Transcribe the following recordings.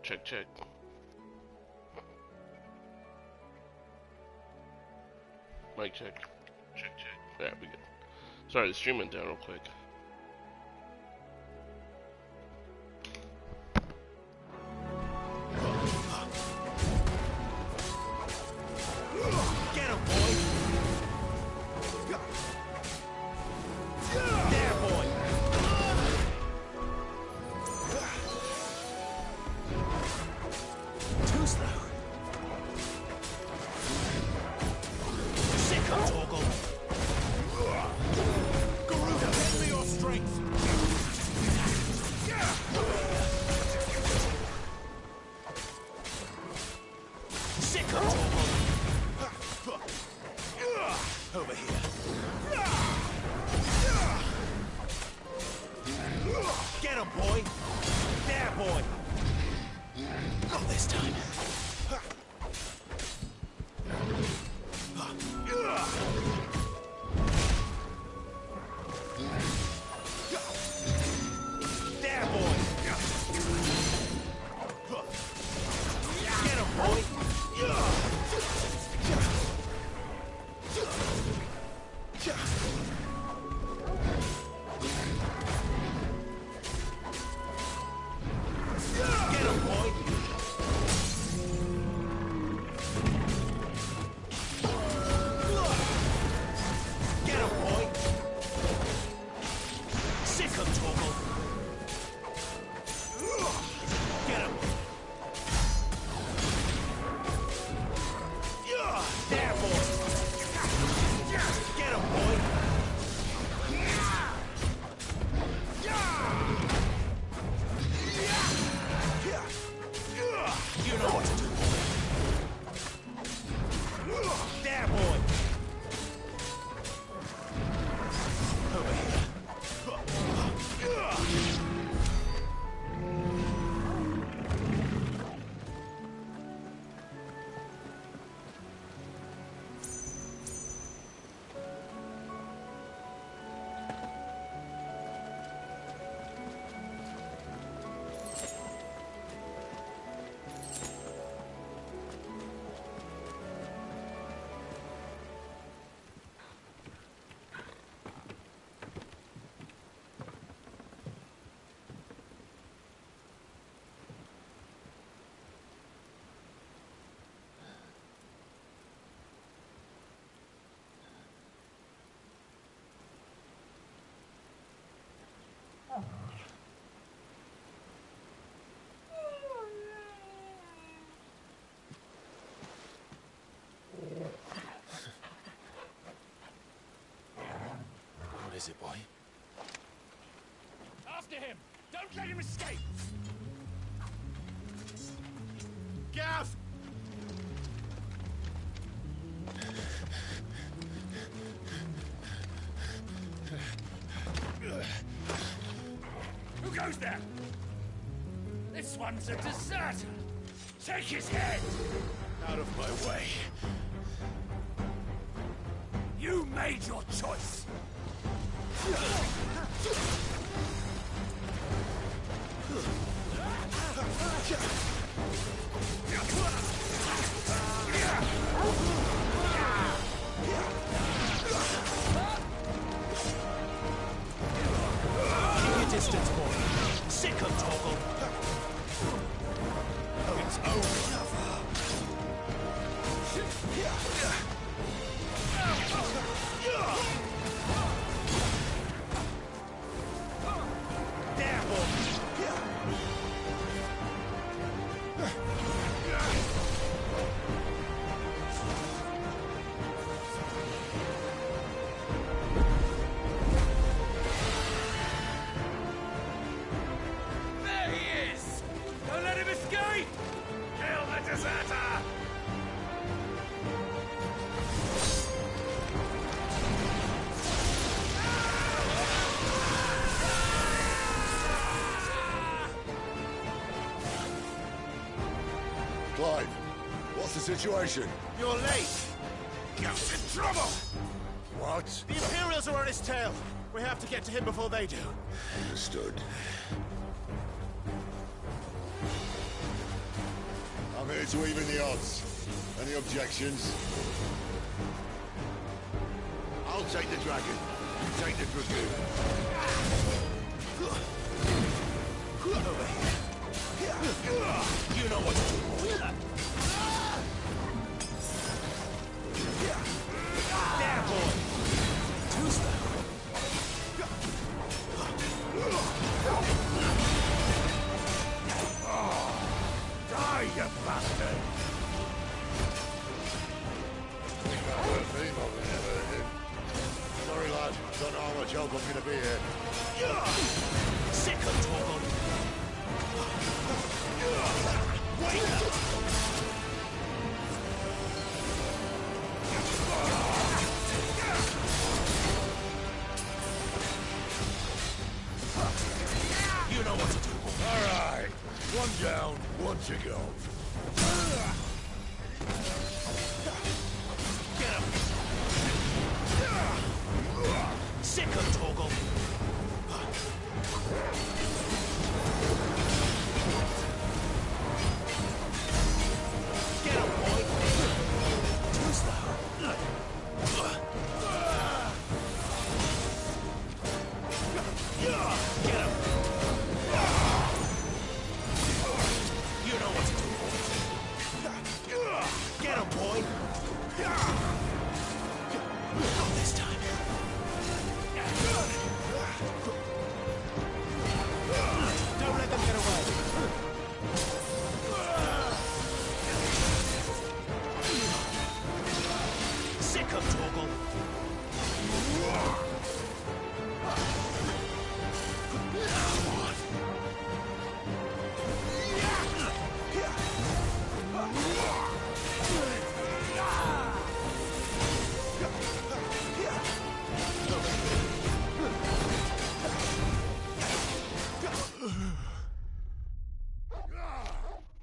Check, check. Mic check. Check, check. Yeah, we good. Sorry, the stream went down real quick. Get him, boy! There, boy! Too slow. Sick of Torgal. Garuda, lend me your strength. Sick of Torgal. Over here. Get him, boy! There, boy! Not this time. There, boy! Get him, boy! Get him, boy! Get him, boy! Sick of Torgal! Get him! There, boy! Get him, boy! You know what to do, boy. There, boy. Over here. What is it, boy? After him! Don't let him escape! Gav! Who goes there? This one's a deserter! Take his head! Out of my way. You made your choice! Keep your distance, boy. Sick of Torgal. It's over. There, boy. There he is! Don't let him escape! Kill the deserter! Clive, what's the situation? You're late. You're in trouble! What? The Imperials are on his tail. We have to get to him before they do. Understood. I'm here to even the odds. Any objections? I'll take the dragon. You take the dragoon. Over here. You know what to do. There, boy. Too slow. Die, you bastard! Think that hurt me more than it hurt him. Sorry, lad. Don't know how much help I'm gonna be here. Sick of trouble. Wake up! You know what to do. All right. One down, one to go. Get him! Sick of Toggle! Get him, boy! Too slow. Get him! You know what to do, boy. Get him, boy! Not this time. Don't let them get away. Sick of Toggle.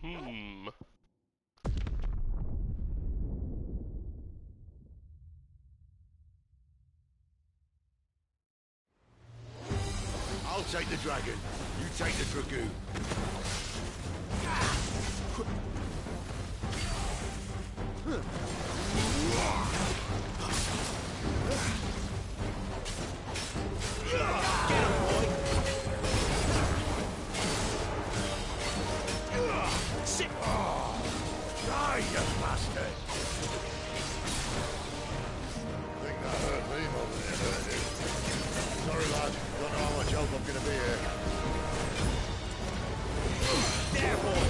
Come on. I'll take the dragon. You take the dragoon. Get him, boy! Sick! Die, you bastard! Think that hurt me more than it hurt him. Sorry, lad. Don't know how much help I'm gonna be here. There, boy!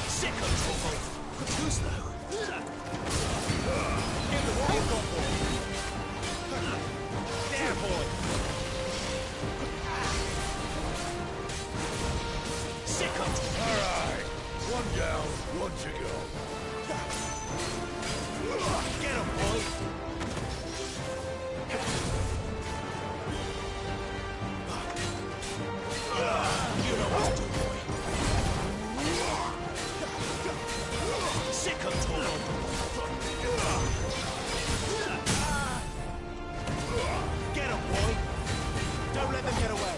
Sick of trouble! Too slow. Give them all you've got, boy! There, boy! Sick of trouble! All right. One down, one to go. Get him, boy! You know what to do, boy. Sick of trouble. Get him, boy. Don't let them get away.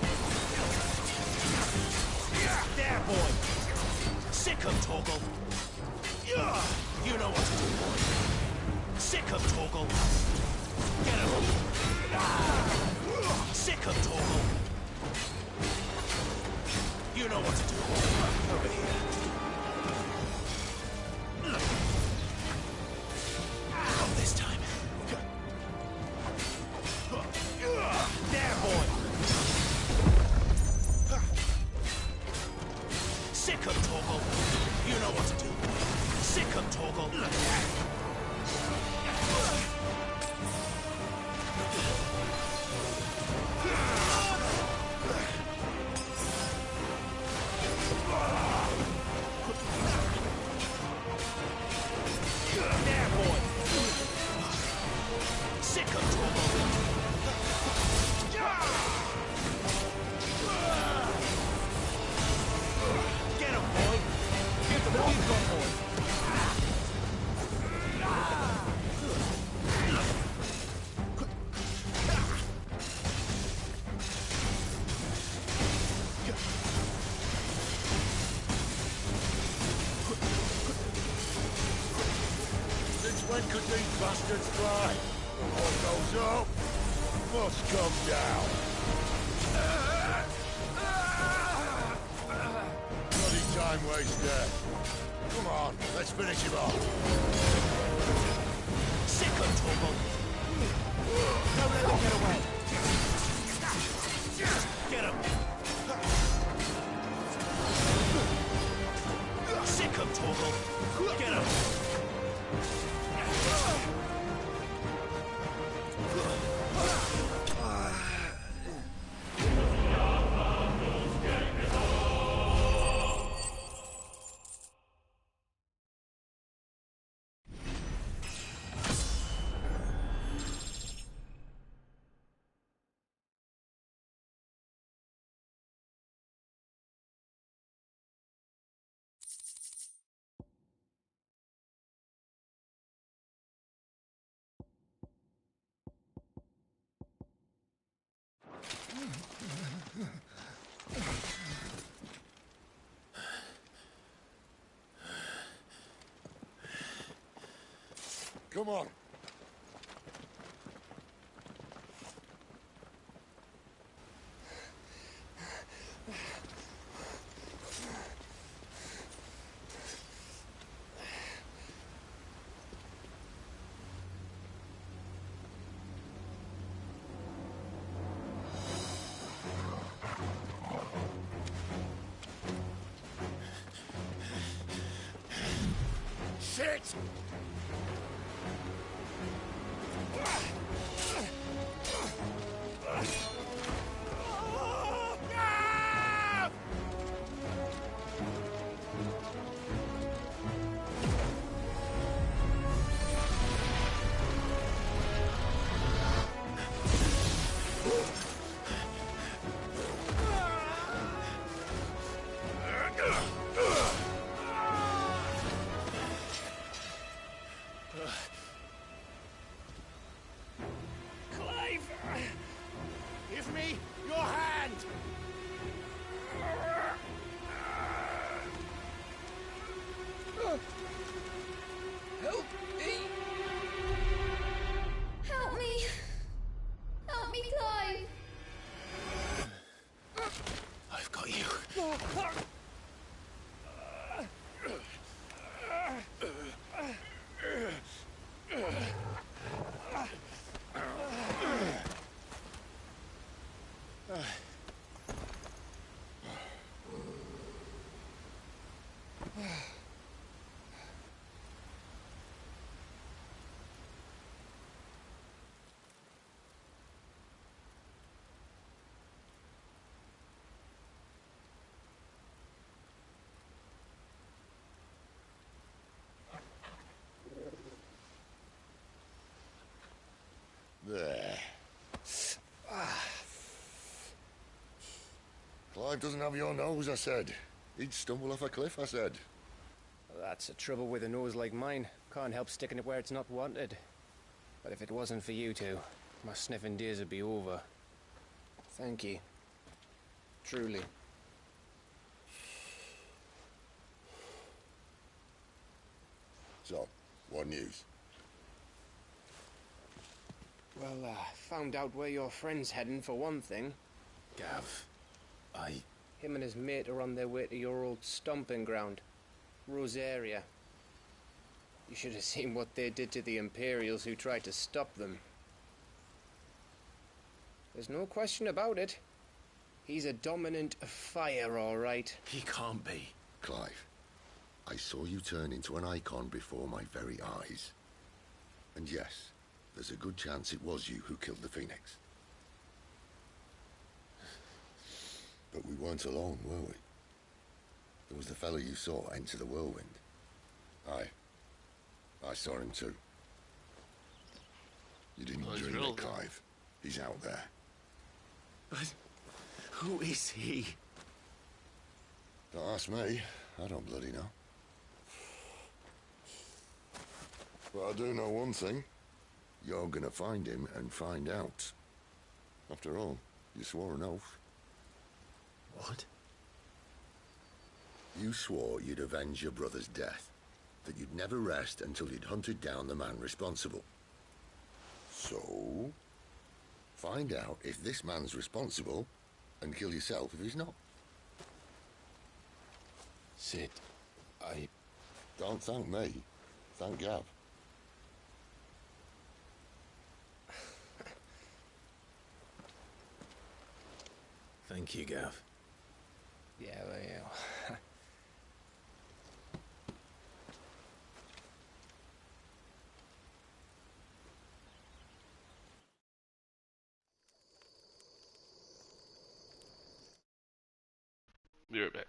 There, boy. Sick of Toggle. You know what to do, boy. Sick of Toggle. Get him. Sick of Toggle. You know what to do. Over here. Not this time. There, boy. Sick of Toggle. You know what to do. Sick of Toggle. There, boy. Sick of Toggle. Get him, boy. Give them all you've got, boy. these bastards fly. But what goes up must come down. Bloody time waster. Come on, let's finish him off. Sick of Torgal. Don't let them get away. Get him. Sick of Torgal. Get him. Come on. Shit! Give me your hand! Help me! Help me! Help me, Clive! I've got you. There. Clive doesn't have your nose, I said. He'd stumble off a cliff, I said. That's the trouble with a nose like mine. Can't help sticking it where it's not wanted. But if it wasn't for you two, my sniffing days would be over. Thank you. Truly. So, what news? Well, found out where your friend's heading, for one thing. Gav, Him and his mate are on their way to your old stomping ground, Rosaria. You should have seen what they did to the Imperials who tried to stop them. There's no question about it. He's a dominant fire, all right. he can't be. Clive, I saw you turn into an icon before my very eyes. And yes, there's a good chance it was you who killed the Phoenix. But we weren't alone, were we? There was the fellow you saw enter the whirlwind. I saw him too. You didn't Oh, he's dream real, it, Clive. He's out there. But who is he? Don't ask me. I don't bloody know. But I do know one thing. You're gonna find him and find out. After all, you swore an oath. What? You swore you'd avenge your brother's death. that you'd never rest until you'd hunted down the man responsible. So, find out if this man's responsible and kill yourself if he's not. Sid, I... Don't thank me. Thank Gav. Thank you, Gav. Yeah, well. Be right back.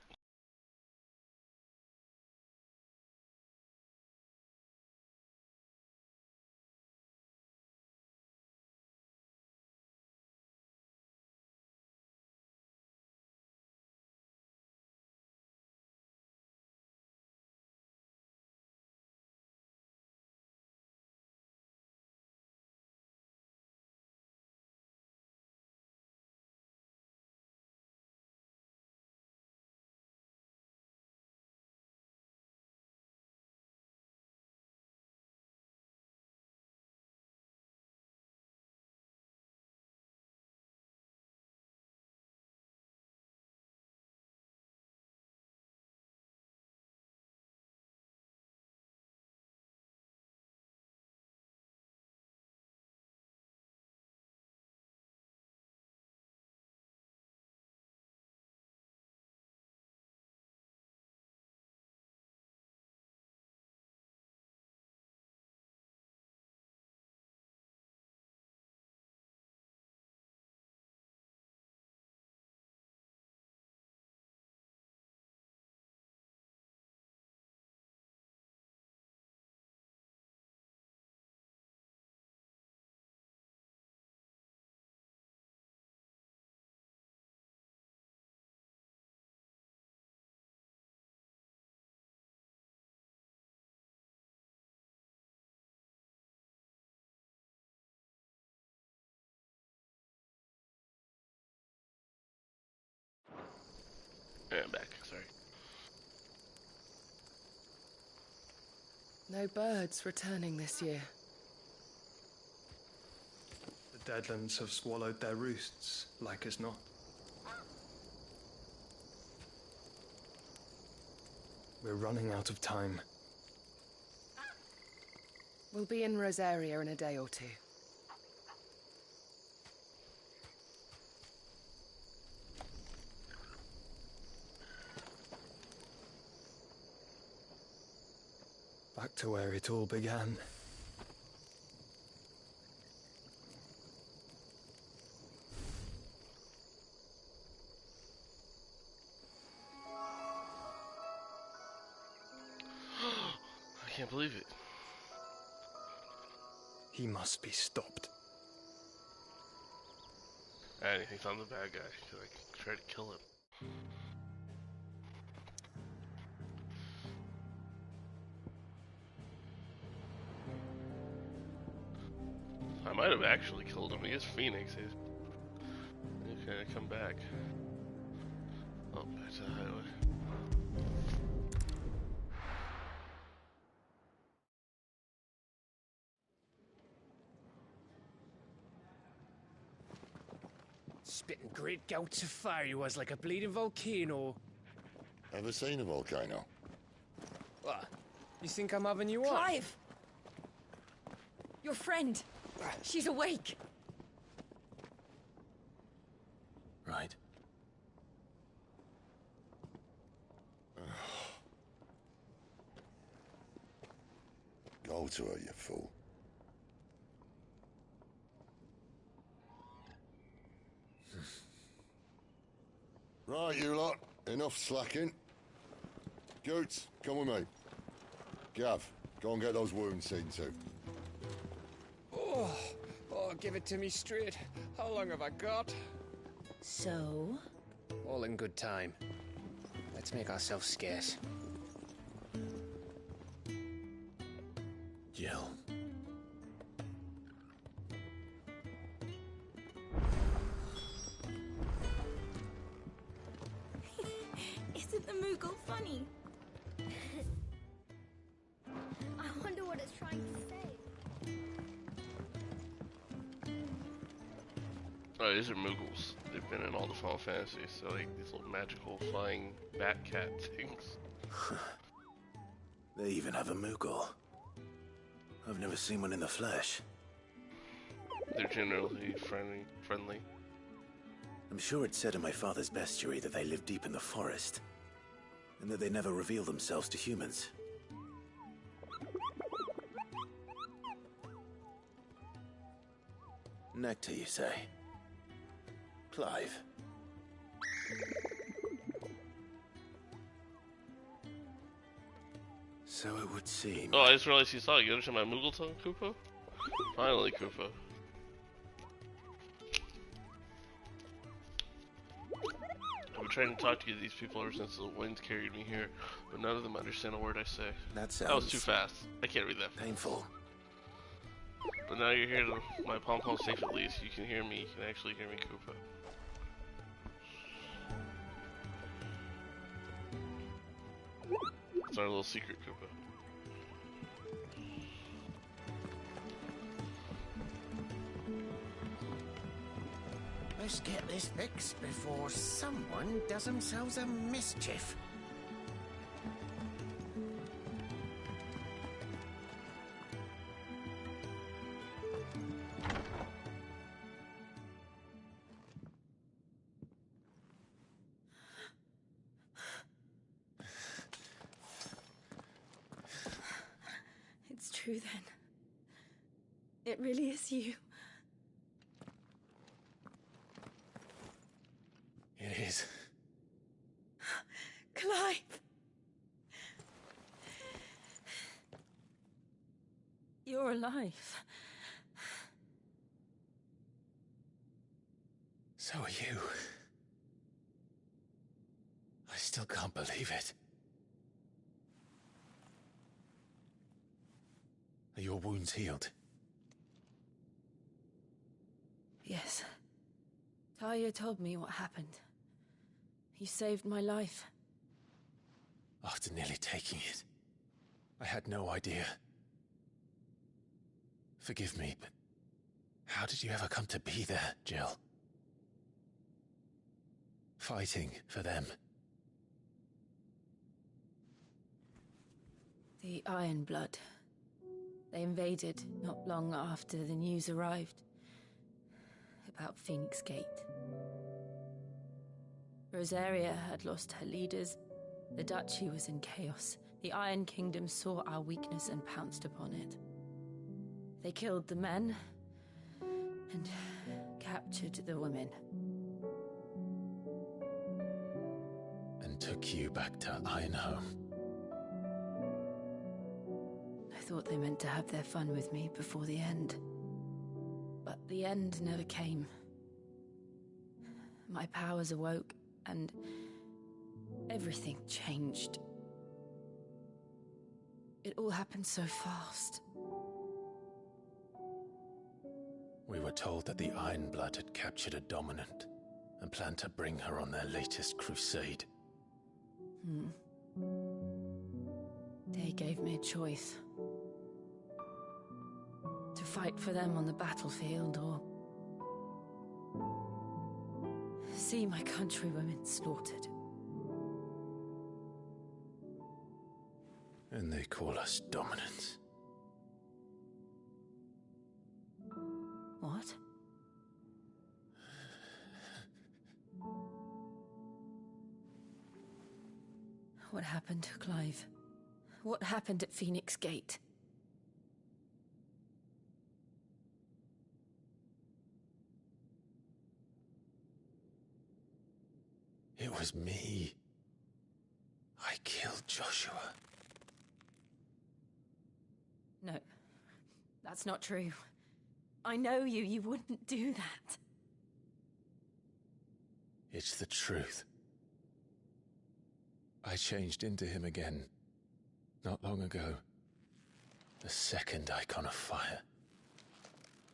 Yeah, I'm back. Sorry. No birds returning this year. The Deadlands have swallowed their roosts, like as not. We're running out of time. We'll be in Rosaria in a day or two. Back to where it all began. I can't believe it. He must be stopped. And he thinks I'm the bad guy, because I tried to kill him. I might have actually killed him. He is Phoenix. He's gonna come back. Oh, back to the highway. Spitting great gouts of fire he was, like a bleeding volcano. Ever seen a volcano? What? You think I'm having you on? Clive! Your friend. She's awake. Right. Go to her, you fool. Right, you lot. Enough slacking. Goots, come with me. Gav, go and get those wounds seen to. Oh, give it to me straight. How long have I got? So? All in good time. Let's make ourselves scarce. Jill. Isn't the Moogle funny? Oh, these are Moogles. They've been in all the Final Fantasies, so like these little magical flying bat cat things. They even have a Moogle. I've never seen one in the flesh. They're generally friendly. I'm sure it said in my father's bestiary that they live deep in the forest, and that they never reveal themselves to humans. Nectar, you say? Clive. So it would seem. Oh, I just realized you saw it. You understand my Moogle tongue, Koopa? Finally, Koopa. I've been trying to talk to these people ever since the winds carried me here, but none of them understand a word I say. That sounds. That was too fast. I can't read that fast. Painful. But now you're here to my pom-pom safe at least. You can hear me. You can actually hear me, Koopa. It's our little secret, Koopa. Let's get this fixed before someone does themselves a mischief. It's true then. It really is you. It is. Clive! You're alive. So are you. I still can't believe it. Are your wounds healed? Yes. Talia told me what happened. You saved my life. After nearly taking it, I had no idea. Forgive me, but how did you ever come to be there, Jill? Fighting for them. The Iron Blood. They invaded not long after the news arrived about Phoenix Gate. Rosaria had lost her leaders. The Duchy was in chaos. The Iron Kingdom saw our weakness and pounced upon it. They killed the men and captured the women. And took you back to Ironhome. I thought they meant to have their fun with me before the end. But the end never came. My powers awoke, and everything changed. It all happened so fast. We were told that the Iron Blood had captured a dominant and planned to bring her on their latest crusade. They gave me a choice. To fight for them on the battlefield, or see my countrywomen slaughtered. And they call us dominants. What? What happened, Clive? What happened at Phoenix Gate? It was me. I killed Joshua. No, that's not true. I know you. You wouldn't do that. It's the truth. I changed into him again, not long ago. The second icon of fire.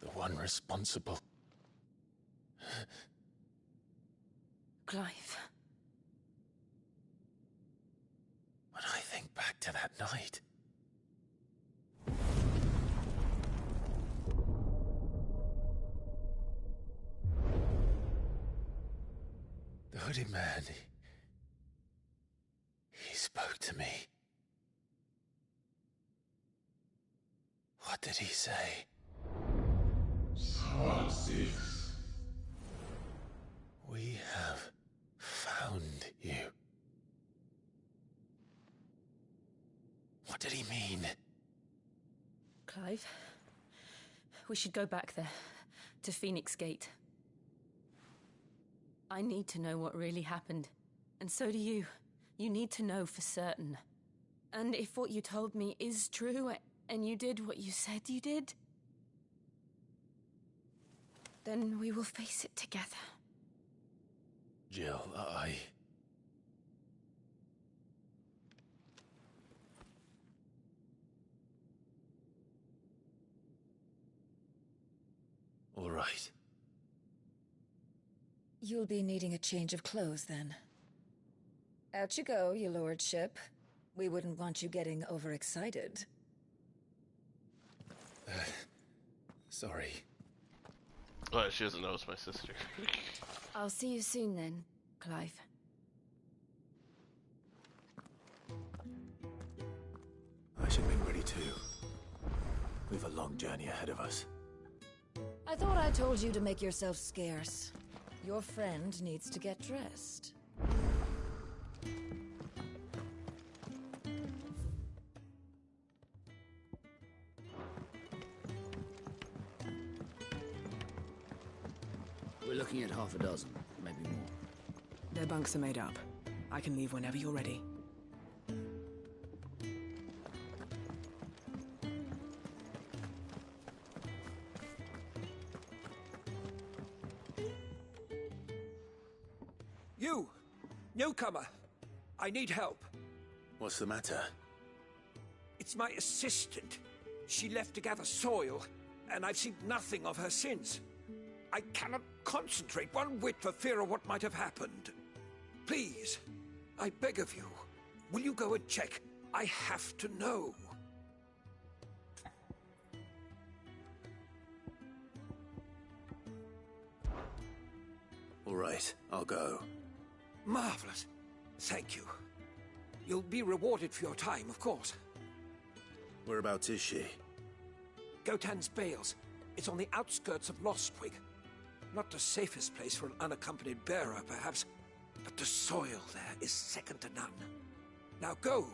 The one responsible. Clive. When I think back to that night, The hooded man, he spoke to me. What did he say? Squad 6. We have found you. What did he mean? Clive, we should go back there, to Phoenix Gate. I need to know what really happened, and so do you. You need to know for certain. And if what you told me is true, and you did what you said you did, then we will face it together. Jill, All right. You'll be needing a change of clothes, then. Out you go, your lordship. We wouldn't want you getting overexcited. Sorry. Oh, she doesn't know it's my sister. I'll see you soon then, Clive. I should be ready too. We've a long journey ahead of us. I thought I told you to make yourself scarce. Your friend needs to get dressed. We're looking at half a dozen, maybe more. Their bunks are made up. I can leave whenever you're ready. You! Newcomer! I need help. What's the matter? It's my assistant. She left to gather soil, and I've seen nothing of her since. I cannot concentrate one whit for fear of what might have happened. Please, I beg of you, will you go and check? I have to know. All right, I'll go. Marvelous. Thank you. You'll be rewarded for your time, of course. Whereabouts is she? Gotan's Bales. It's on the outskirts of Lostwig. Not the safest place for an unaccompanied bearer, perhaps, but the soil there is second to none. Now go,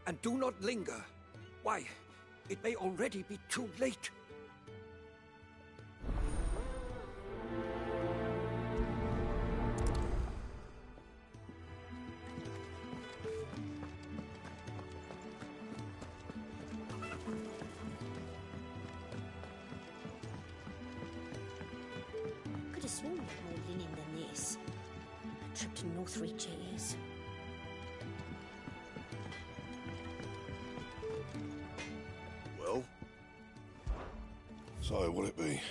and do not linger. Why, it may already be too late. Could have sworn we had more linen than this. A trip to Northreach it is. Well? So, what'll it be?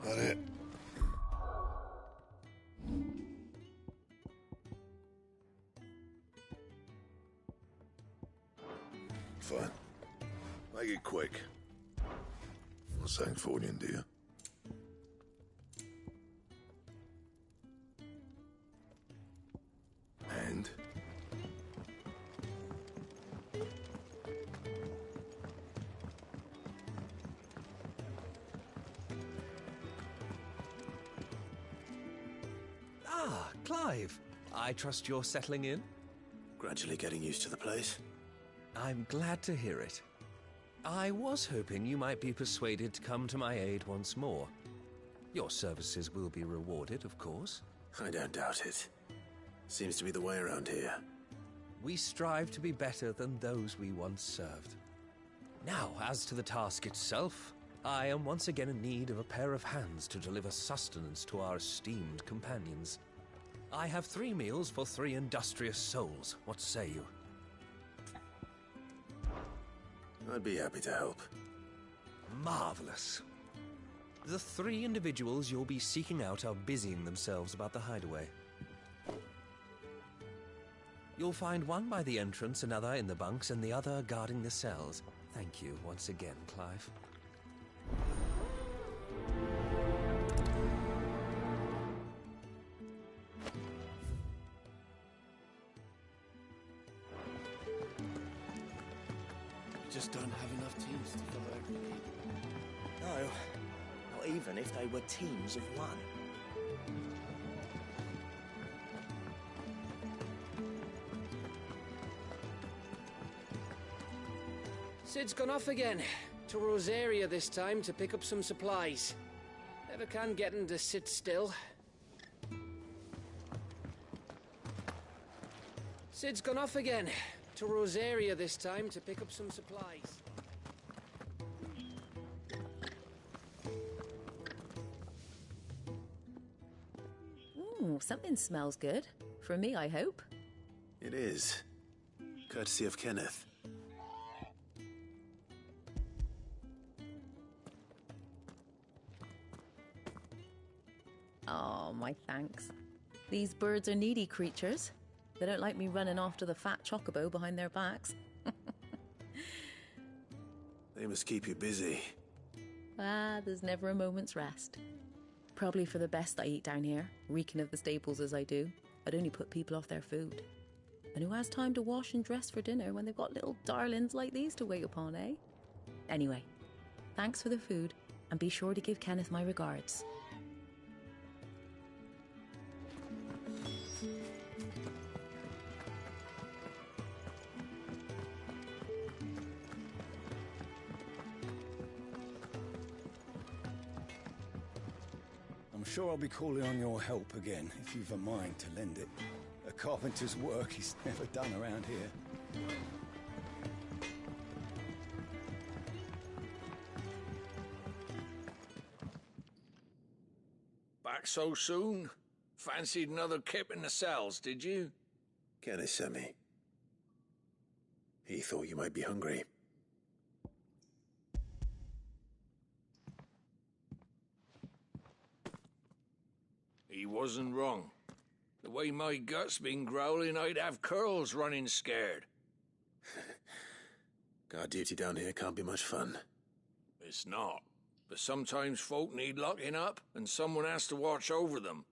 That it? Fine. Make it quick. Not Sancfordian, do you? And? Ah, Clive. I trust you're settling in? Gradually getting used to the place. I'm glad to hear it. I was hoping you might be persuaded to come to my aid once more. Your services will be rewarded, of course. I don't doubt it. Seems to be the way around here. We strive to be better than those we once served. Now, as to the task itself, I am once again in need of a pair of hands to deliver sustenance to our esteemed companions. I have 3 meals for 3 industrious souls. What say you? I'd be happy to help. Marvelous. The 3 individuals you'll be seeking out are busying themselves about the hideaway. You'll find one by the entrance, another in the bunks, and the other guarding the cells. Thank you once again, Clive. We just don't have enough teams to cover everything. No, not even if they were teams of one. Sid's gone off again. To Rosaria this time to pick up some supplies. Never can get him to sit still. Sid's gone off again. To Rosaria this time to pick up some supplies. Ooh, something smells good. For me, I hope. It is. Courtesy of Kenneth. Oh, my thanks. These birds are needy creatures. They don't like me running after the fat chocobo behind their backs. They must keep you busy. Ah, there's never a moment's rest. Probably for the best I eat down here, reeking of the staples as I do. I'd only put people off their food. And who has time to wash and dress for dinner when they've got little darlings like these to wait upon, eh? Anyway, thanks for the food, and be sure to give Kenneth my regards. I'm sure I'll be calling on your help again, if you've a mind to lend it. A carpenter's work is never done around here. Back so soon? Fancied another kip in the cells, did you? Kenneth sent me. He thought you might be hungry. He wasn't wrong. The way my gut's been growling, I'd have curls running scared. Guard duty down here can't be much fun. It's not. But sometimes folk need locking up, and someone has to watch over them.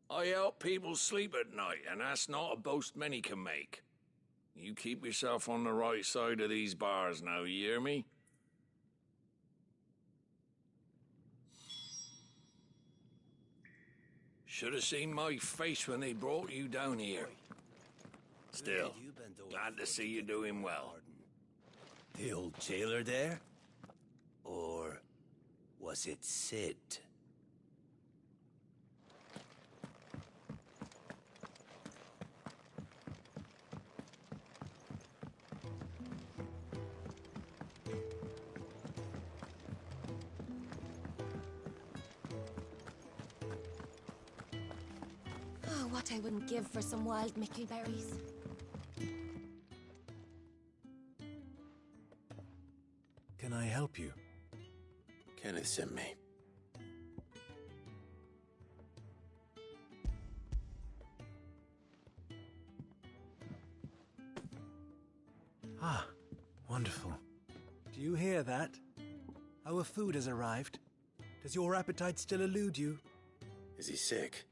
I help people sleep at night, and that's not a boast many can make. You keep yourself on the right side of these bars now, you hear me? Should have seen my face when they brought you down here. Still, glad to see you doing well. The old jailer there? Or was it Sid? Oh, what I wouldn't give for some wild mickleberries. Can I help you? Kenneth sent me. Ah, wonderful. Do you hear that? Our food has arrived. Does your appetite still elude you? Is he sick?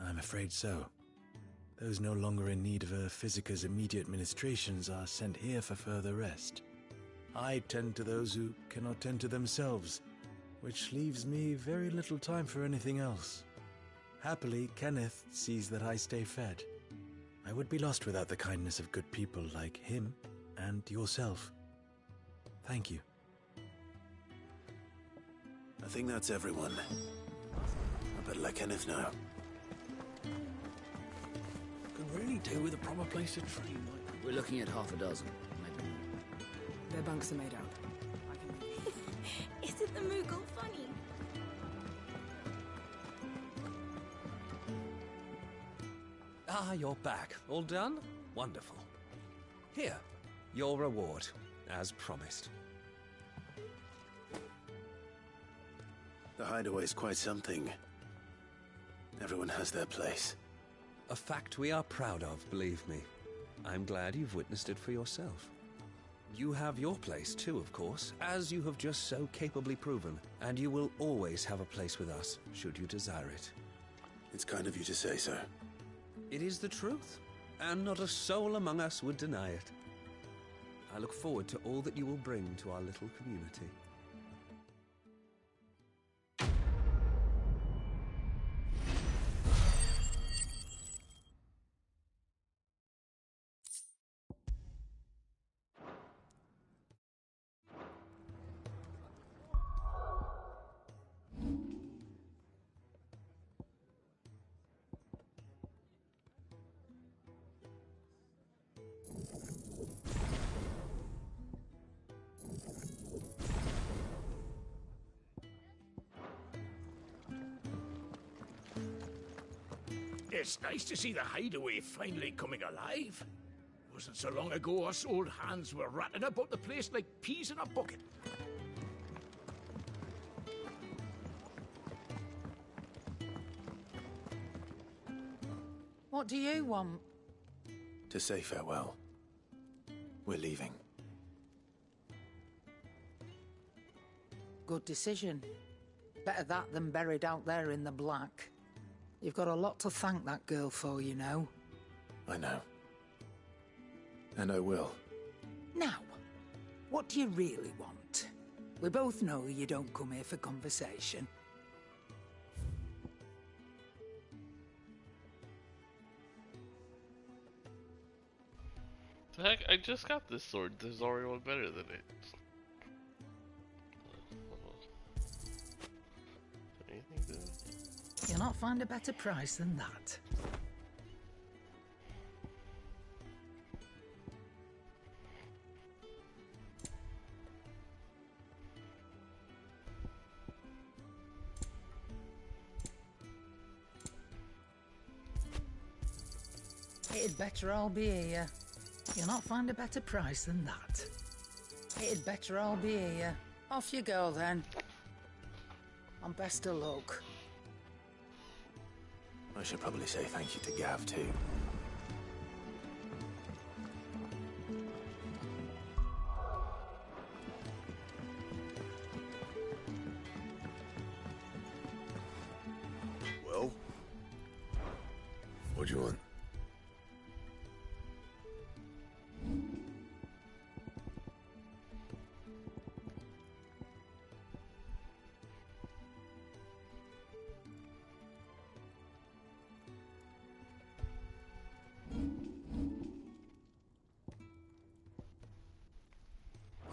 I'm afraid so. Those no longer in need of a Physica's immediate ministrations are sent here for further rest. I tend to those who cannot tend to themselves, which leaves me very little time for anything else. Happily, Kenneth sees that I stay fed. I would be lost without the kindness of good people like him and yourself. Thank you. I think that's everyone. I better let Kenneth know. Could really do with a proper place to train. We're looking at half a dozen, maybe more. Their bunks are made up. Isn't the Moogle funny? Ah, you're back. All done? Wonderful. Here, your reward, as promised. The hideaway's quite something. Everyone has their place. A fact we are proud of, believe me. I'm glad you've witnessed it for yourself. You have your place too, of course, as you have just so capably proven, and you will always have a place with us, should you desire it. It's kind of you to say so. It is the truth, and not a soul among us would deny it. I look forward to all that you will bring to our little community. It's nice to see the hideaway finally coming alive. Wasn't so long ago us old hands were ratting about the place like peas in a bucket. What do you want? To say farewell. We're leaving. Good decision. Better that than buried out there in the black. You've got a lot to thank that girl for, you know. I know. And I will. Now, what do you really want? We both know you don't come here for conversation. The heck, I just got this sword. There's already one better than it. Anything good? You'll not find a better price than that. It'd better all be here. You'll not find a better price than that. It'd better all be here. Off you go then. And best of luck. I should probably say thank you to Gav too. Well? What do you want?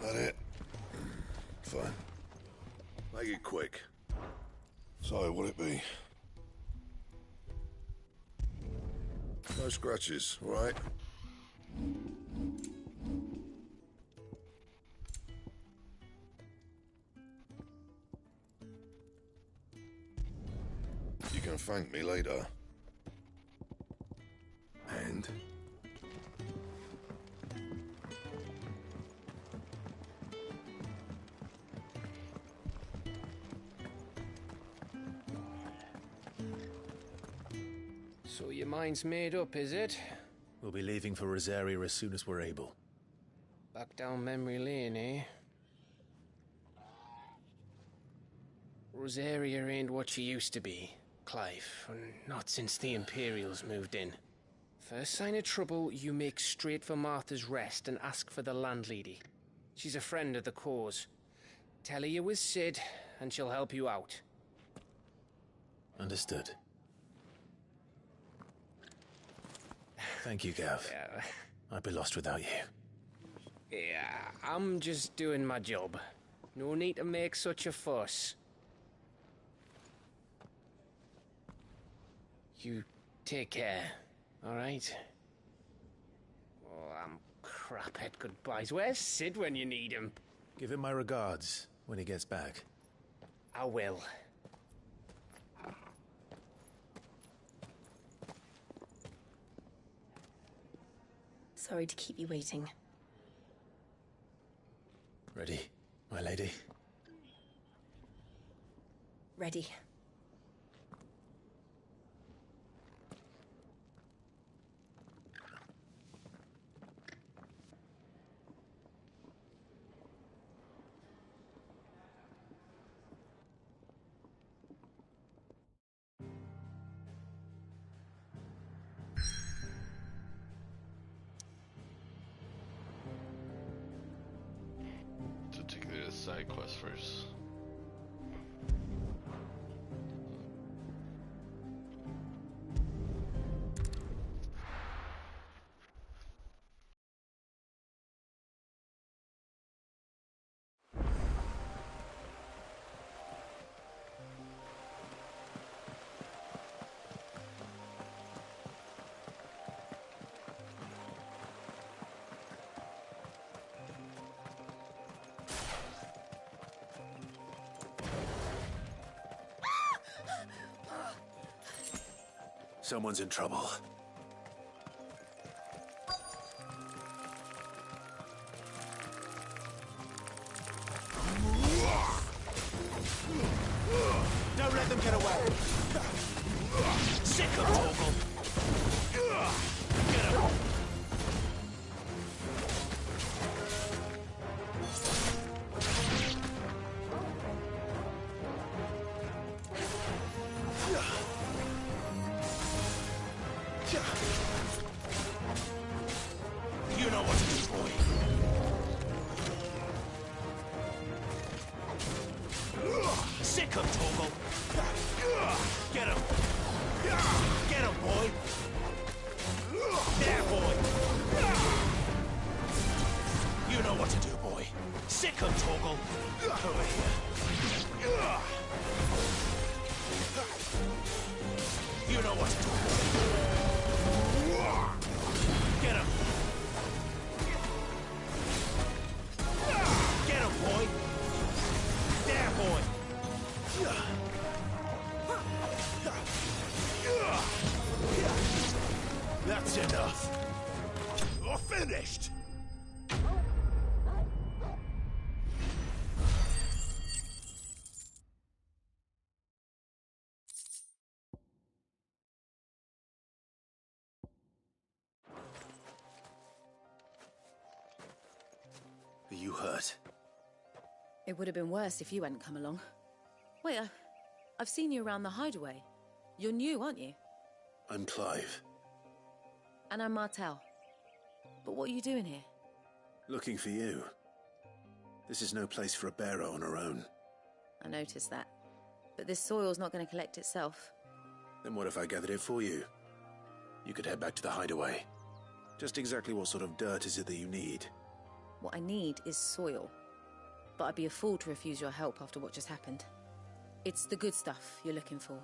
That it? Fine. Make it quick. So, what'll it be? No scratches, all right? You can thank me later. And? So your mind's made up, is it? We'll be leaving for Rosaria as soon as we're able. Back down memory lane, eh? Rosaria ain't what she used to be, Clive, and not since the Imperials moved in. First sign of trouble, you make straight for Martha's Rest and ask for the landlady. She's a friend of the cause. Tell her you was Sid, and she'll help you out. Understood. Thank you, Gav. Yeah. I'd be lost without you. Yeah, I'm just doing my job. No need to make such a fuss. You take care, alright? Oh, I'm crap at goodbyes. Where's Sid when you need him? Give him my regards when he gets back. I will. Sorry to keep you waiting. Ready, my lady? Ready. To take the side quest first. Someone's in trouble. Don't let them get away. Sick of Torgal. Get him. You know what to do, boy. Sick of Torgal. Get him. Get him, boy. There, boy. You know what to do, boy. Sick of Torgal. Over here. You know what to do, boy. Get him. Get him, boy. There, boy. That's enough. You're finished. Are you hurt? It would have been worse if you hadn't come along. Wait, I've seen you around the hideaway. You're new, aren't you? I'm Clive. And I'm Martel. But what are you doing here? Looking for you. This is no place for a bearer on her own. I noticed that. But this soil's not going to collect itself. Then what if I gathered it for you? You could head back to the hideaway. Just exactly what sort of dirt is it that you need? What I need is soil. But I'd be a fool to refuse your help after what just happened. It's the good stuff you're looking for.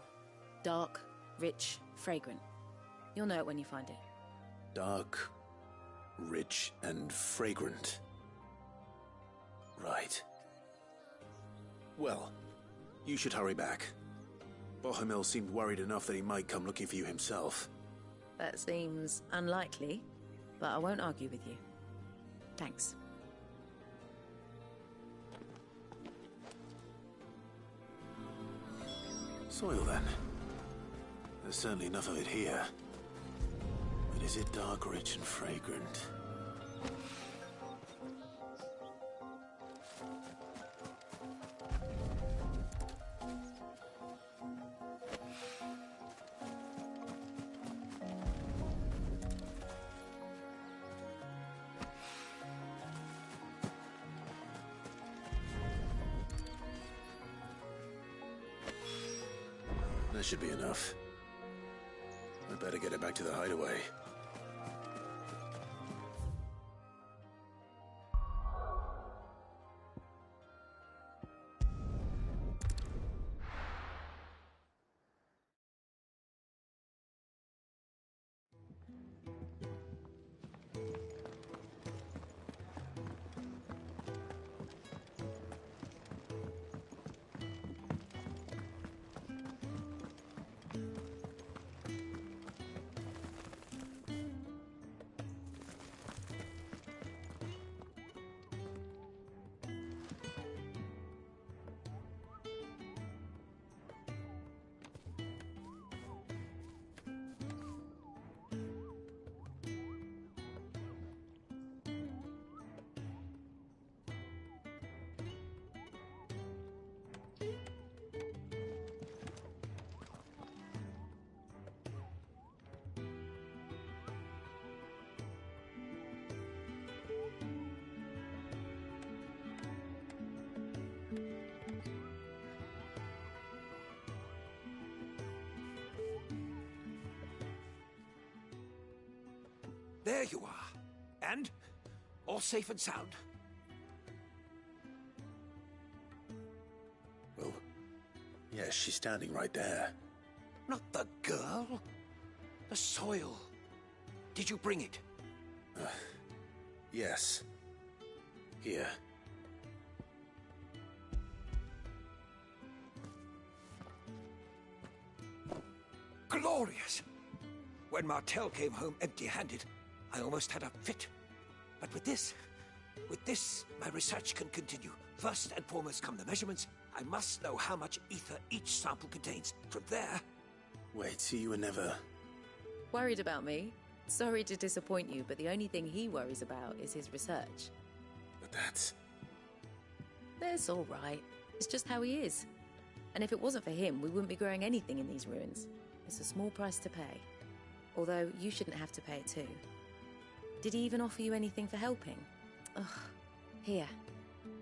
Dark, rich, fragrant. You'll know it when you find it. Dark, rich, and fragrant. Right. Well, you should hurry back. Bohemil seemed worried enough that he might come looking for you himself. That seems unlikely, but I won't argue with you. Thanks. Soil, then. There's certainly enough of it here. But is it dark, rich, and fragrant? That should be enough. I better get it back to the hideaway. there you are. And all safe and sound. Well, yes, she's standing right there. Not the girl. The soil. Did you bring it? Yes. Here. Glorious! When Martel came home empty-handed, I almost had a fit. But with this, my research can continue. First and foremost come the measurements. I must know how much ether each sample contains. From there... Wait, so you were never... Worried about me? Sorry to disappoint you, but the only thing he worries about is his research. But that's... That's all right. It's just how he is. And if it wasn't for him, we wouldn't be growing anything in these ruins. It's a small price to pay. Although, you shouldn't have to pay it too. Did he even offer you anything for helping? Ugh. Here.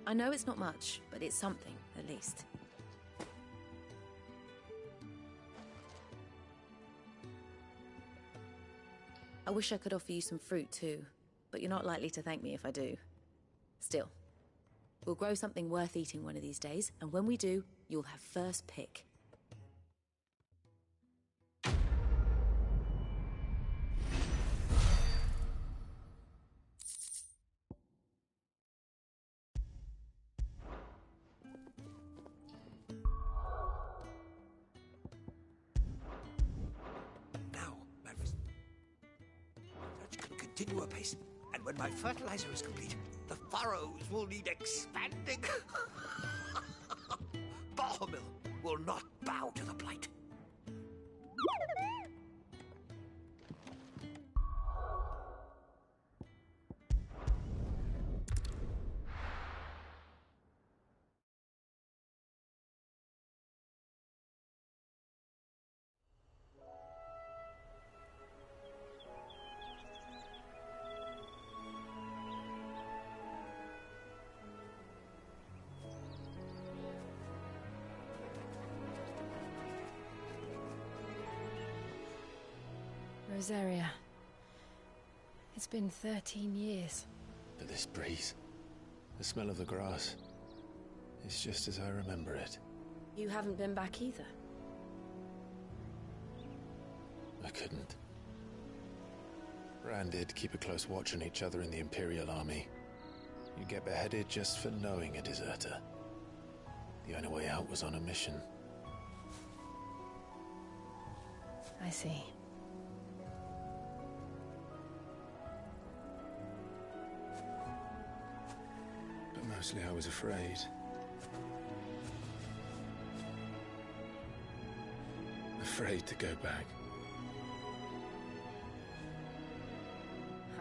I know it's not much, but it's something, at least. I wish I could offer you some fruit too, but you're not likely to thank me if I do. Still, we'll grow something worth eating one of these days, and when we do, you'll have first pick. Continue apace, and when my fertilizer is complete, the furrows will need expanding. Bohemil will not bow to the blight. Rosaria. It's been 13 years. But this breeze, the smell of the grass, it's just as I remember it. You haven't been back either. I couldn't. Rand did keep a close watch on each other in the Imperial Army. You get beheaded just for knowing a deserter. The only way out was on a mission. I see. Mostly I was afraid. Afraid to go back.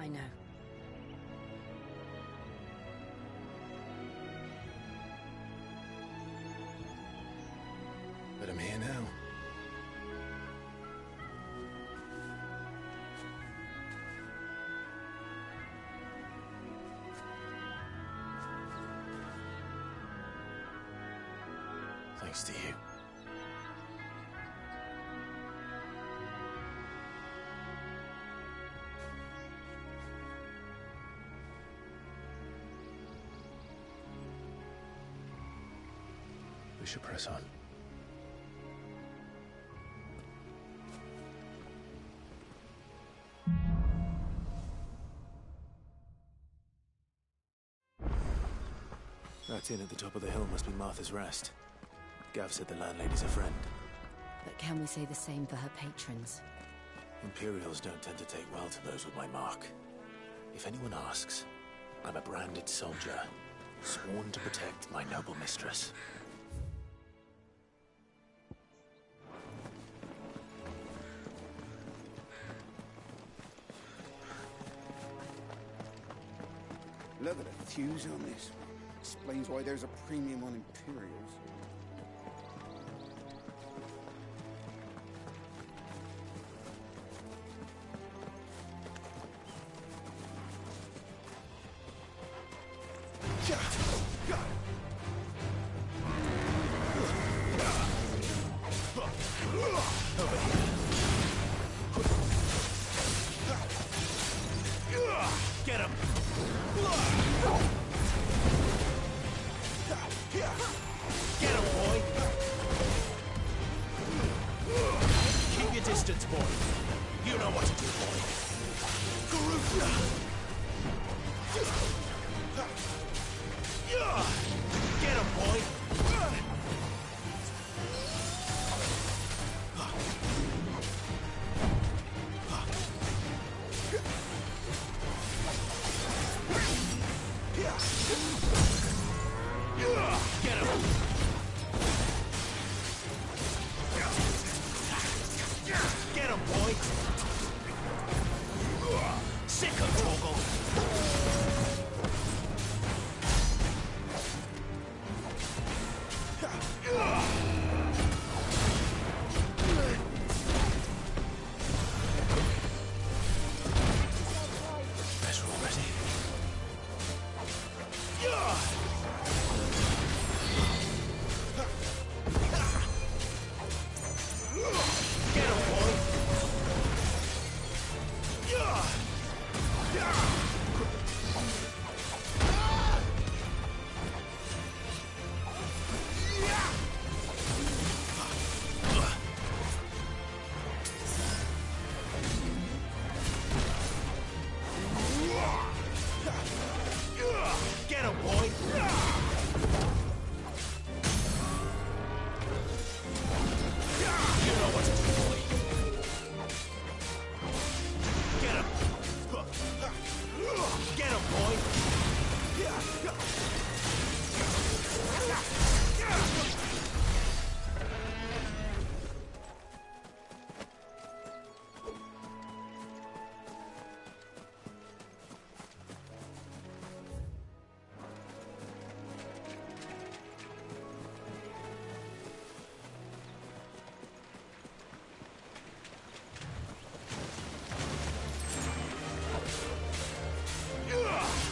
I know. But I'm here now. Thanks to you. We should press on. That inn at the top of the hill must be Martha's Rest. Gav said the landlady's a friend. But can we say the same for her patrons? Imperials don't tend to take well to those with my mark. If anyone asks, I'm a branded soldier, sworn to protect my noble mistress. Look at the thews on this. Explains why there's a premium on Imperials. boy. You know what to do, boy. Garoof! Get him, boy! Get him! Get him, boy! Sick of Torgal! Better already. Get him, boy! Get him, boy! You know what to do, boy. Get him! Get him, boy!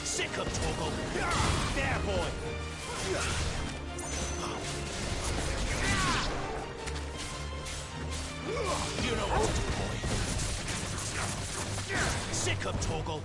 Sick of Torgal! There, boy! You know what to do, boy. Sick of Torgal!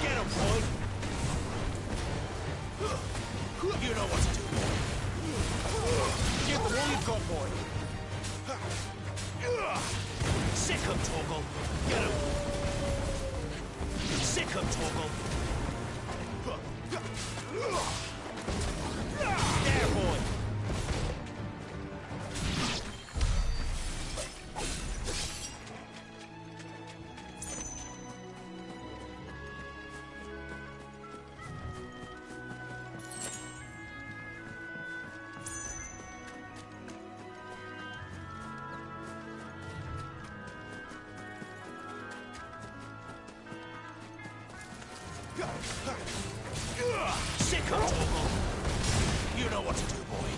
Get him, boy! You know what to do, boy. Give them all you've got, boy. Sick of Torgal. Get him. Sick of Torgal. There, boy. Sick of Torgal! You know what to do, boy.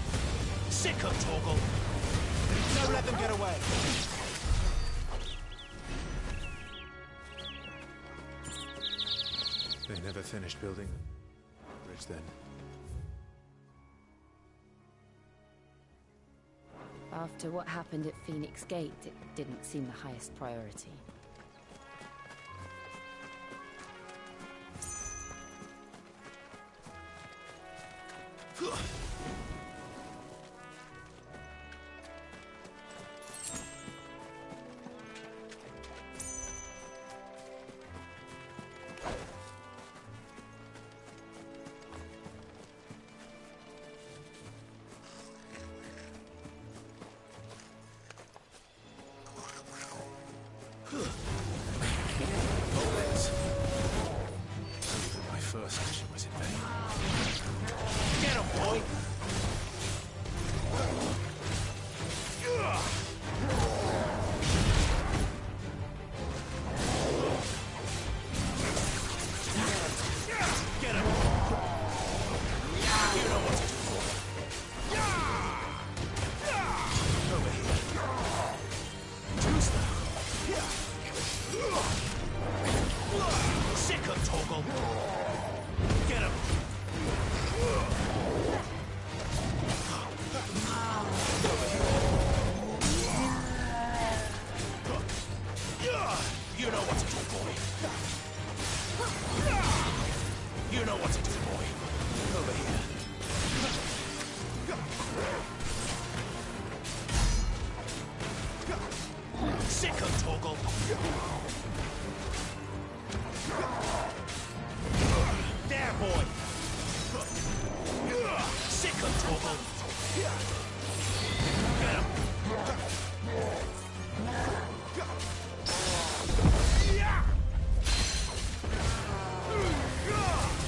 Sick of Torgal! Don't let them get away! They never finished building the bridge then. After what happened at Phoenix Gate, it didn't seem the highest priority. in vain. Get him, boy! Get him! You know what to do, boy. Over here. Choose now. Sick of Toggle. Get him. You know what to do, boy. You know what to do, boy. Over here. Sick of Toggle. There, boy. Sick of Toggle. Get him.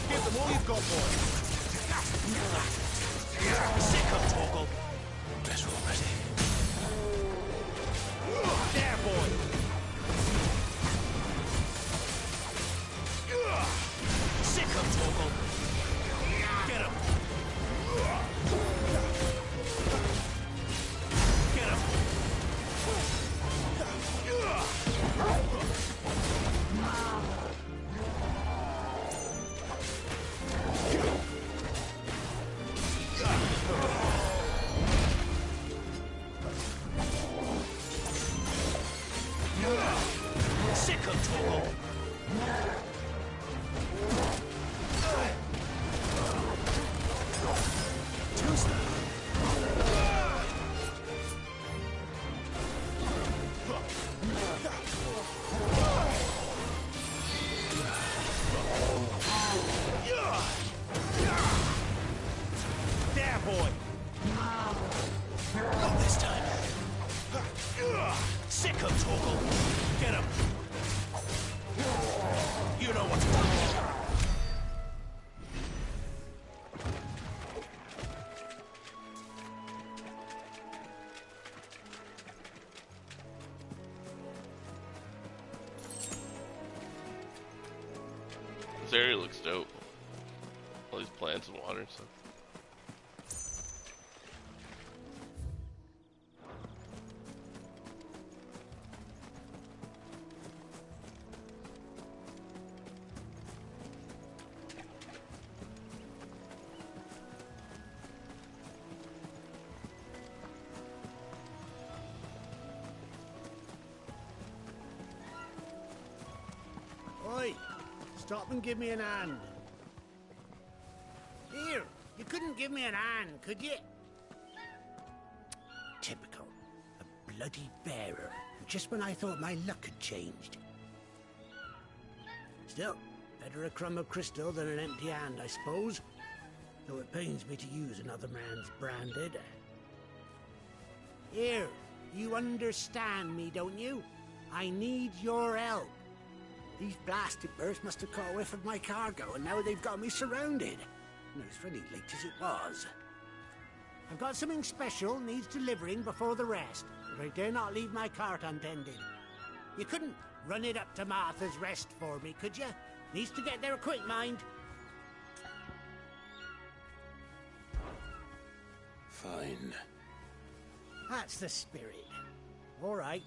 Give them all you've got, boy. Sick of Toggle. Better already. There, boy. Sick of Toggle. Get him. Get him. Sick of Toggle. There, boy. Not this time. Sick of Toggle. Get him. You know what to do. This area looks dope. All these plants and water and stuff. Oi! Stop and give me an hand. Here, you couldn't give me an hand, could you? Typical. A bloody bearer. Just when I thought my luck had changed. Still, better a crumb of crystal than an empty hand, I suppose. Though it pains me to use another man's branded. Here, you understand me, don't you? I need your help. These blasted birds must have caught a whiff of my cargo, and now they've got me surrounded. And it was really late as it was. I've got something special needs delivering before the rest, but I dare not leave my cart untended. You couldn't run it up to Martha's Rest for me, could you? Needs to get there quick, mind. Fine. That's the spirit. All right.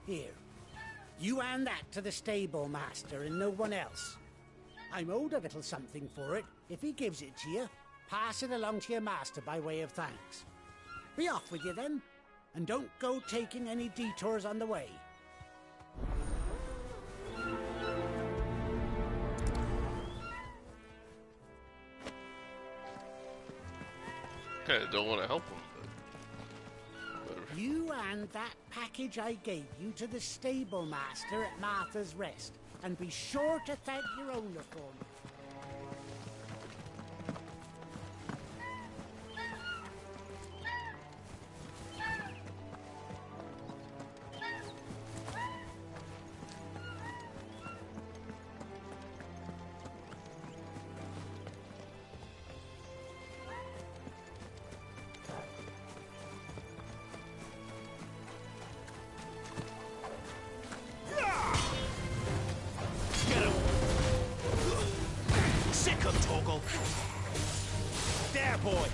Here. You hand that to the stable master and no one else. I'm owed a little something for it. If he gives it to you, pass it along to your master by way of thanks. Be off with you then, and don't go taking any detours on the way. Kinda don't want to help him, but... You hand that package I gave you to the stable master at Martha's Rest, and be sure to thank your owner for me. There, boy!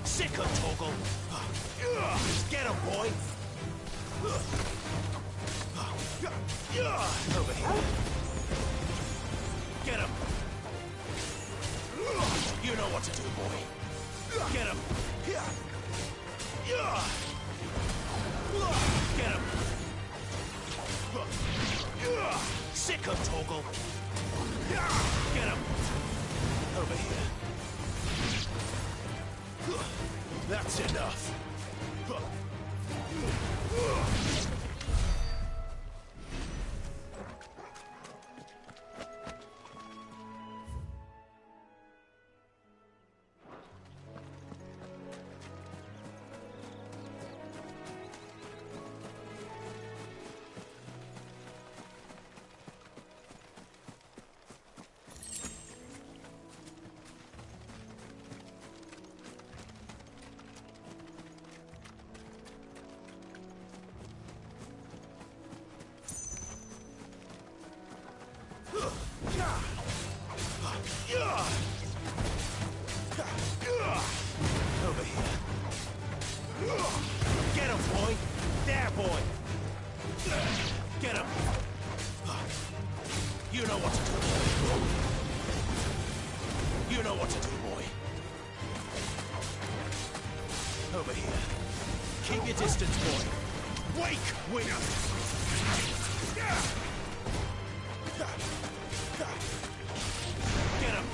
Sick of Toggle! Get him, boy! Over here. Get him! You know what to do, boy. Get him! Get him! Sick of Toggle! Get him! Over here. That's enough. Over here. Get him, boy! There, boy! Get him! You know what to do, boy. You know what to do, boy. Over here. Keep your distance, boy. Wake, winner! Get him!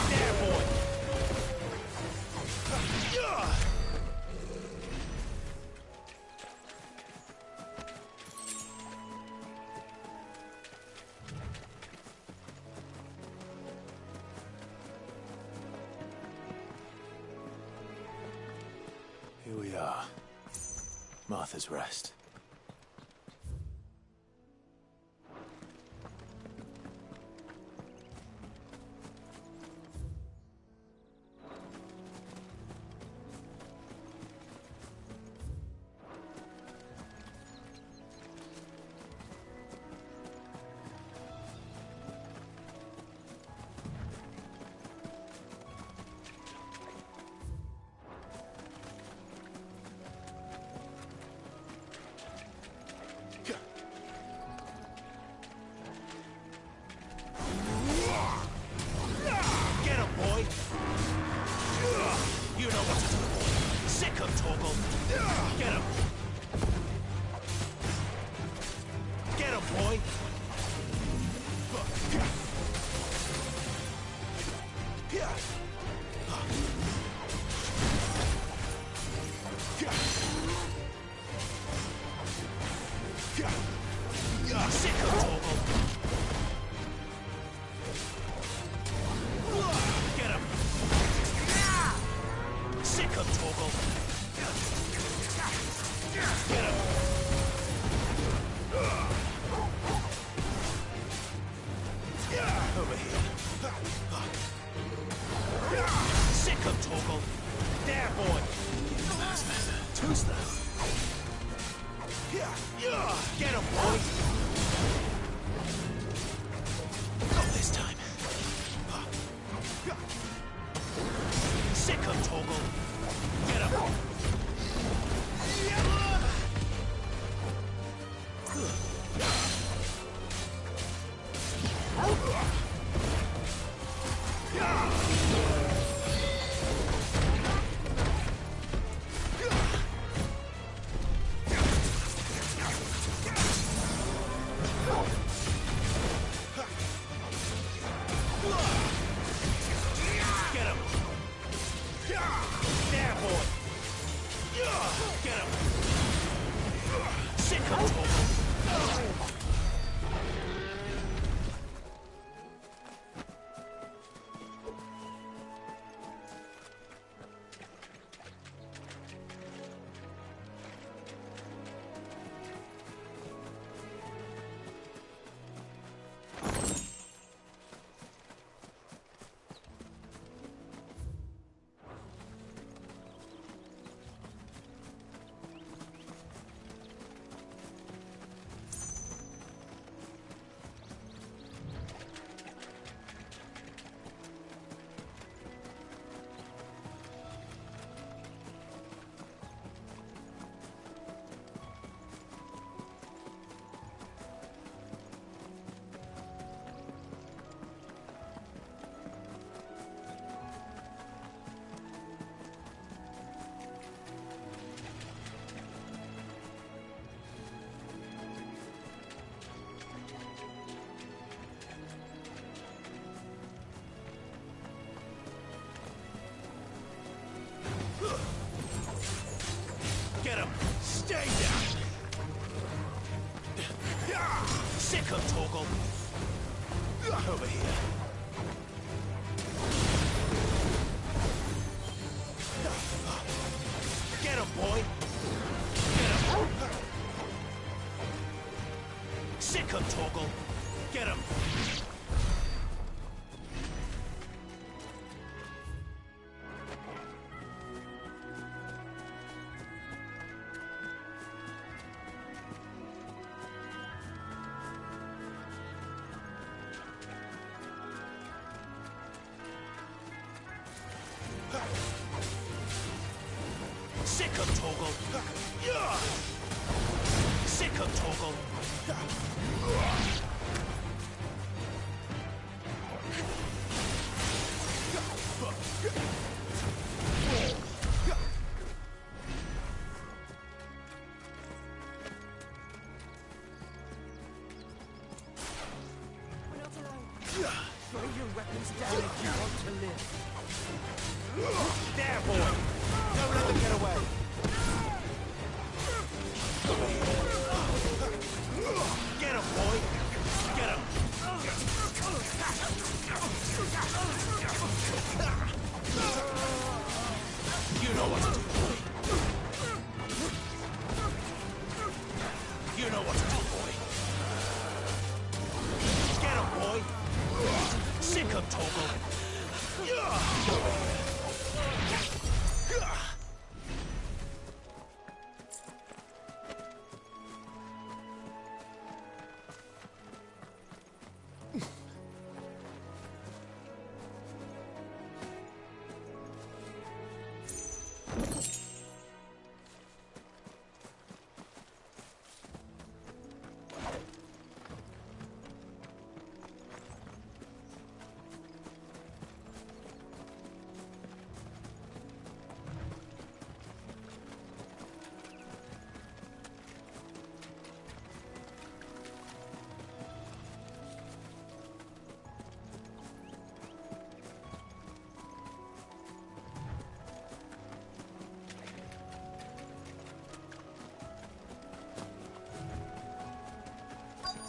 There, boy! Here we are. Martha's Rest. Stay down! Sick of Torgal! Over here. Get him, boy! Get him! Sick of Torgal! Get him! Sick of Torgal! Sick of Torgal! Throw your weapons down if you want to live. There, boy! Don't let them get away! Get him, boy! Get him! You know what to do, boy! You know what to do, boy! Get him, boy! Sick of Torgal!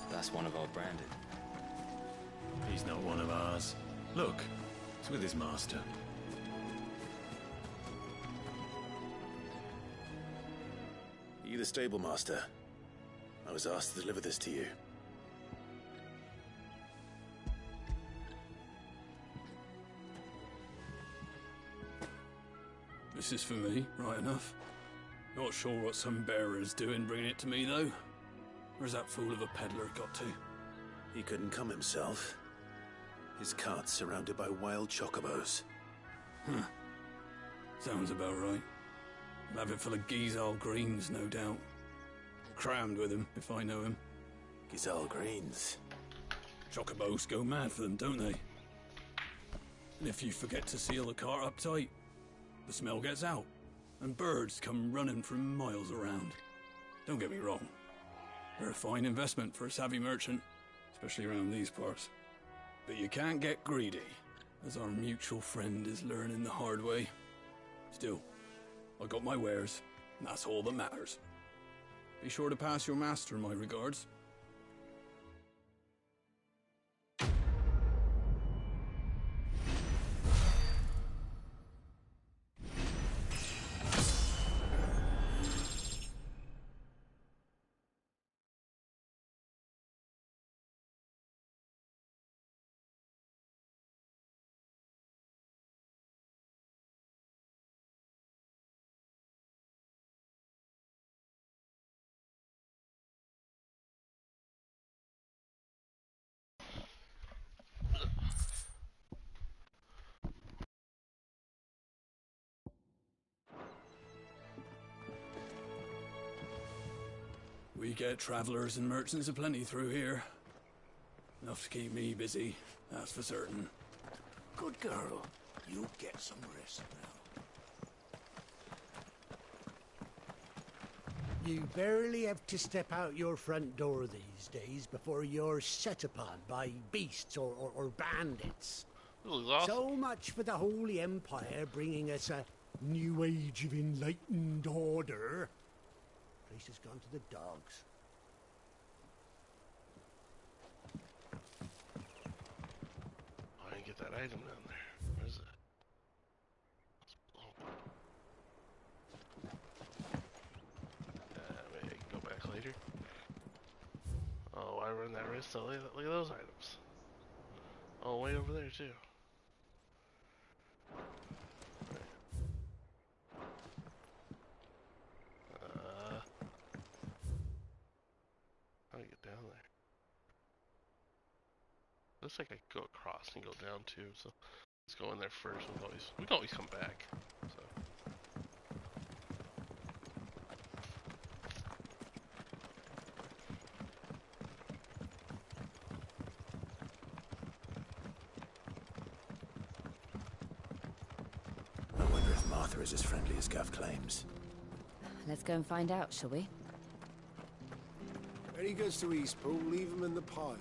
That's one of our branded. He's not one of ours. Look, he's with his master. Are you the stable master? I was asked to deliver this to you. This is for me, right enough. Not sure what some bearer's doing bringing it to me, though. Where's that fool of a peddler got to? He couldn't come himself. His cart's surrounded by wild chocobos. Huh. Sounds about right. I'll have it full of Gizal greens, no doubt. Crammed with him, if I know him. Gizal greens? Chocobos go mad for them, don't they? And if you forget to seal the cart up tight, the smell gets out, and birds come running from miles around. Don't get me wrong. They're a fine investment for a savvy merchant, especially around these parts. But you can't get greedy, as our mutual friend is learning the hard way. Still, I got my wares, and that's all that matters. Be sure to pass your master my regards. We get travelers and merchants aplenty through here. Enough to keep me busy, that's for certain. Good girl. You get some rest now. You barely have to step out your front door these days before you're set upon by beasts or bandits. So much for the Holy Empire bringing us a new age of enlightened order. Place has gone to the dogs. I didn't get that item down there. Where is it? Maybe I can go back later. Oh, I run that risk. So look at those items. Oh, way over there too. How do I get down there? Looks like I could go across and go down too. So let's go in there first. We can always come back. So. I wonder if Martha is as friendly as Gav claims. Let's go and find out, shall we? When he gets to Eastpool, leave him in the pile.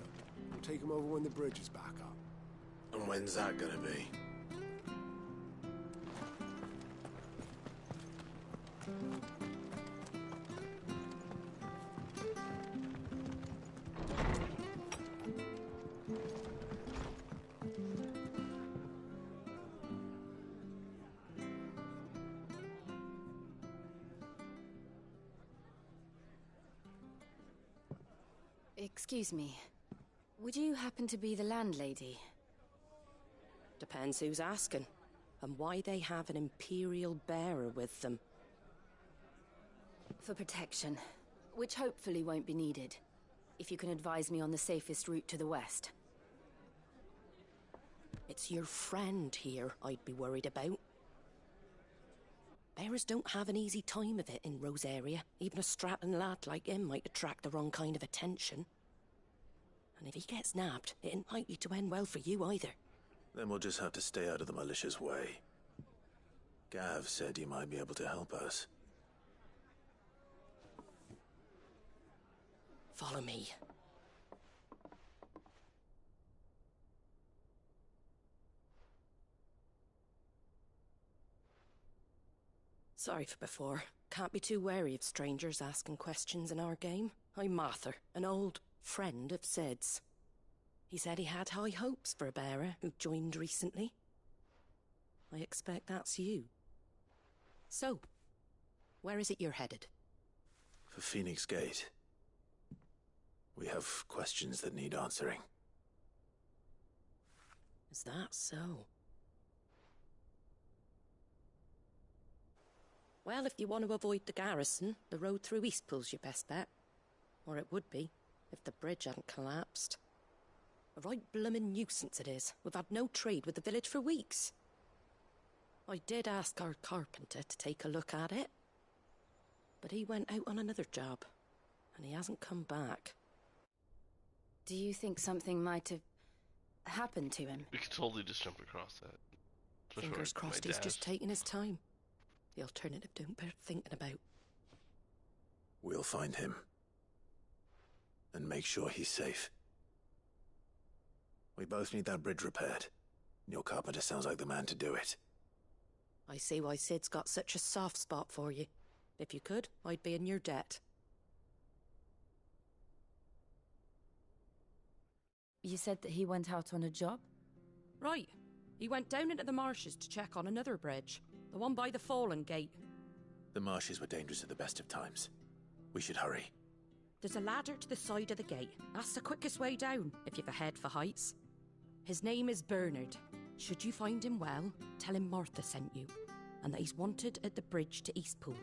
We'll take him over when the bridge is back up. And when's that gonna be? Excuse me. Would you happen to be the landlady? Depends who's asking, and why they have an Imperial bearer with them. For protection, which hopefully won't be needed. If you can advise me on the safest route to the west. It's your friend here I'd be worried about. Bearers don't have an easy time of it in Rosaria. Even a strapping lad like him might attract the wrong kind of attention. And if he gets nabbed, it ain't likely to end well for you either. Then we'll just have to stay out of the malicious way. Gav said you might be able to help us. Follow me. Sorry for before. Can't be too wary of strangers asking questions in our game. I'm Martha, an old friend of Sid's. He said he had high hopes for a bearer who joined recently. I expect that's you. So, where is it you're headed? For Phoenix Gate. We have questions that need answering. Is that so? Well, if you want to avoid the garrison, the road through Eastpool's your best bet. Or it would be, if the bridge hadn't collapsed. A right bloomin' nuisance it is. We've had no trade with the village for weeks. I did ask our carpenter to take a look at it. But he went out on another job, and he hasn't come back. Do you think something might have happened to him? We could totally just jump across that. Especially Fingers where my crossed he's dash. just taking his time. The alternative don't bear thinking about. We'll find him. And make sure he's safe. We both need that bridge repaired. And your carpenter sounds like the man to do it. I see why Sid's got such a soft spot for you. If you could, I'd be in your debt. You said that he went out on a job? Right. He went down into the marshes to check on another bridge. The one by the Fallen Gate. The marshes were dangerous at the best of times. We should hurry. There's a ladder to the side of the gate. That's the quickest way down, if you've a head for heights. His name is Bernard. Should you find him well, tell him Martha sent you, and that he's wanted at the bridge to Eastpool.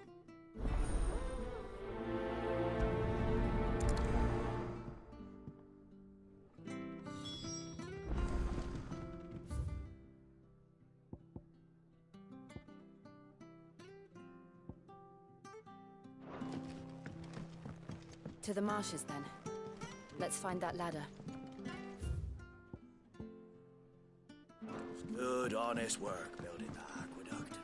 To the marshes, then. Let's find that ladder. Good, honest work building the aqueduct.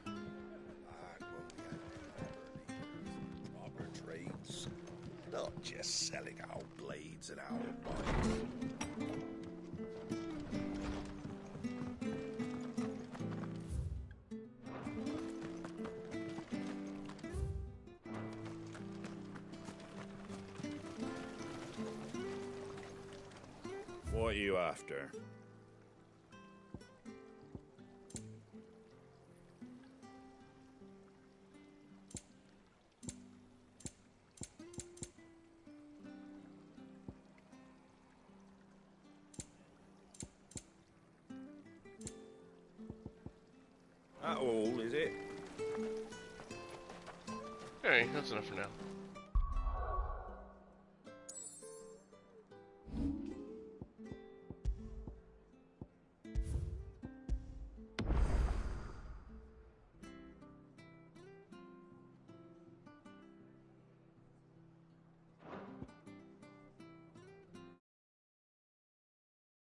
Proper trades, not just selling our blades and our bodies. What are you after? That all, is it? Alright, that's enough for now.